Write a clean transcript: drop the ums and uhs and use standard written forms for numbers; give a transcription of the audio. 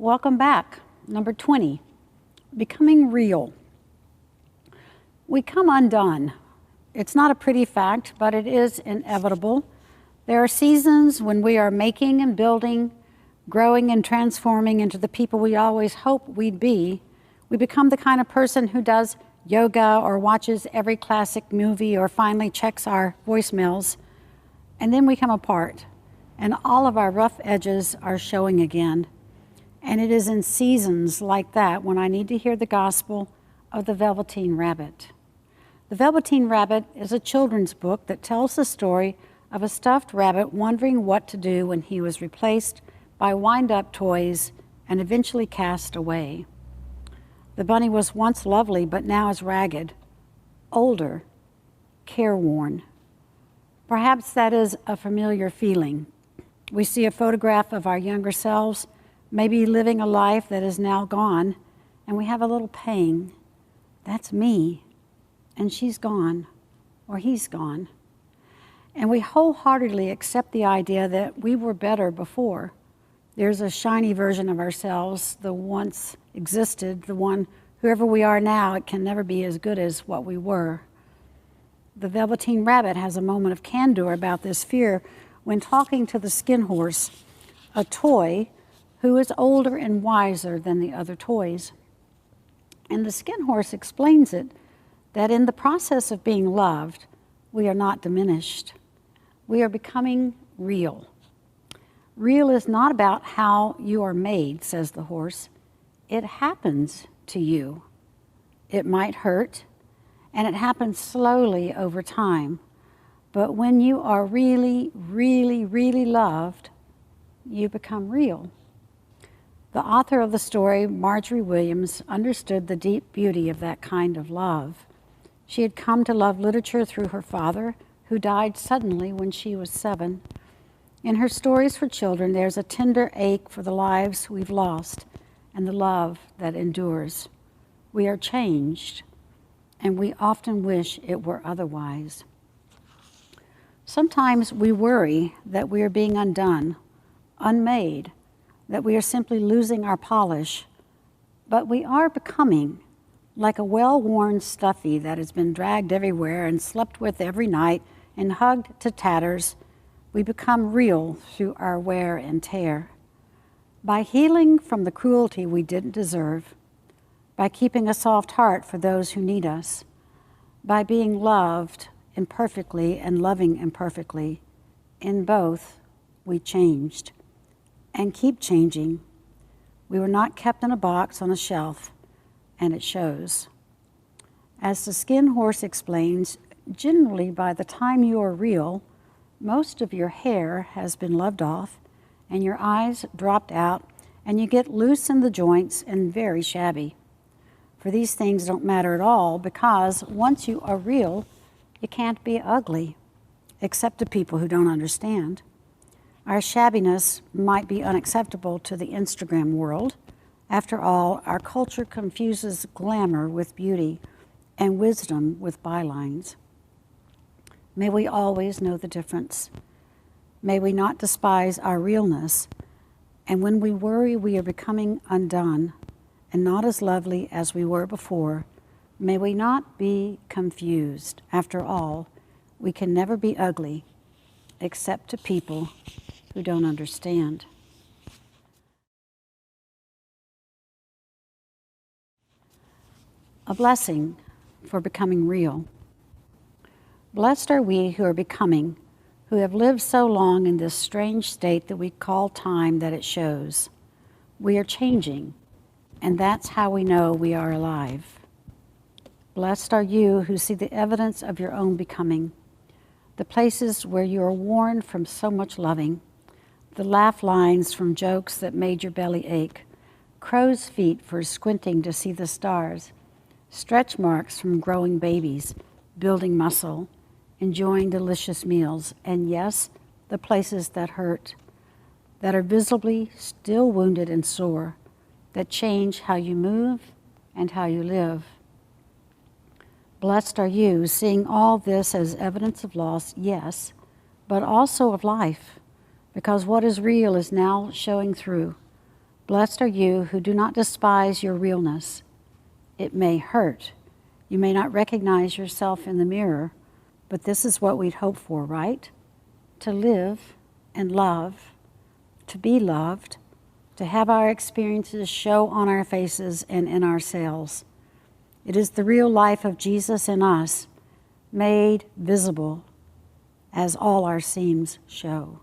Welcome back. Number 20, becoming real. We come undone. It's not a pretty fact, but it is inevitable. There are seasons when we are making and building, growing and transforming into the people we always hoped we'd be. We become the kind of person who does yoga or watches every classic movie or finally checks our voicemails. And then we come apart, and all of our rough edges are showing again. And it is in seasons like that when I need to hear the gospel of the Velveteen Rabbit. The Velveteen Rabbit is a children's book that tells the story of a stuffed rabbit wondering what to do when he was replaced by wind-up toys and eventually cast away. The bunny was once lovely, but now is ragged, older, careworn. Perhaps that is a familiar feeling. We see a photograph of our younger selves, maybe living a life that is now gone, and we have a little pang. That's me, and she's gone, or he's gone. And we wholeheartedly accept the idea that we were better before. There's a shiny version of ourselves, the once existed, the one, whoever we are now, it can never be as good as what we were. The Velveteen Rabbit has a moment of candor about this fear when talking to the skin horse, a toy who is older and wiser than the other toys. And the skin horse explains it, that in the process of being loved, we are not diminished. We are becoming real. Real is not about how you are made, says the horse. It happens to you. It might hurt, and it happens slowly over time. But when you are really, really, really loved, you become real. The author of the story, Marjorie Williams, understood the deep beauty of that kind of love. She had come to love literature through her father, who died suddenly when she was 7. In her stories for children, there's a tender ache for the lives we've lost and the love that endures. We are changed, and we often wish it were otherwise. Sometimes we worry that we are being undone, unmade, that we are simply losing our polish, but we are becoming like a well-worn stuffy that has been dragged everywhere and slept with every night and hugged to tatters. We become real through our wear and tear. By healing from the cruelty we didn't deserve, by keeping a soft heart for those who need us, by being loved imperfectly and loving imperfectly, in both we changed and keep changing. We were not kept in a box on a shelf, and it shows. As the skin horse explains, generally by the time you are real, most of your hair has been loved off and your eyes dropped out and you get loose in the joints and very shabby. For these things don't matter at all because once you are real, you can't be ugly, except to people who don't understand. Our shabbiness might be unacceptable to the Instagram world. After all, our culture confuses glamour with beauty and wisdom with bylines. May we always know the difference. May we not despise our realness. And when we worry we are becoming undone and not as lovely as we were before, may we not be confused. After all, we can never be ugly except to people who don't understand. A blessing for becoming real. Blessed are we who are becoming, who have lived so long in this strange state that we call time that it shows. We are changing, and that's how we know we are alive. Blessed are you who see the evidence of your own becoming, the places where you are worn from so much loving, the laugh lines from jokes that made your belly ache, crow's feet for squinting to see the stars, stretch marks from growing babies, building muscle, enjoying delicious meals, and yes, the places that hurt, that are visibly still wounded and sore, that change how you move and how you live. Blessed are you, seeing all this as evidence of loss, yes, but also of life, because what is real is now showing through. Blessed are you who do not despise your realness. It may hurt. You may not recognize yourself in the mirror, but this is what we'd hope for, right? To live and love, to be loved, to have our experiences show on our faces and in ourselves. It is the real life of Jesus in us, made visible as all our seams show.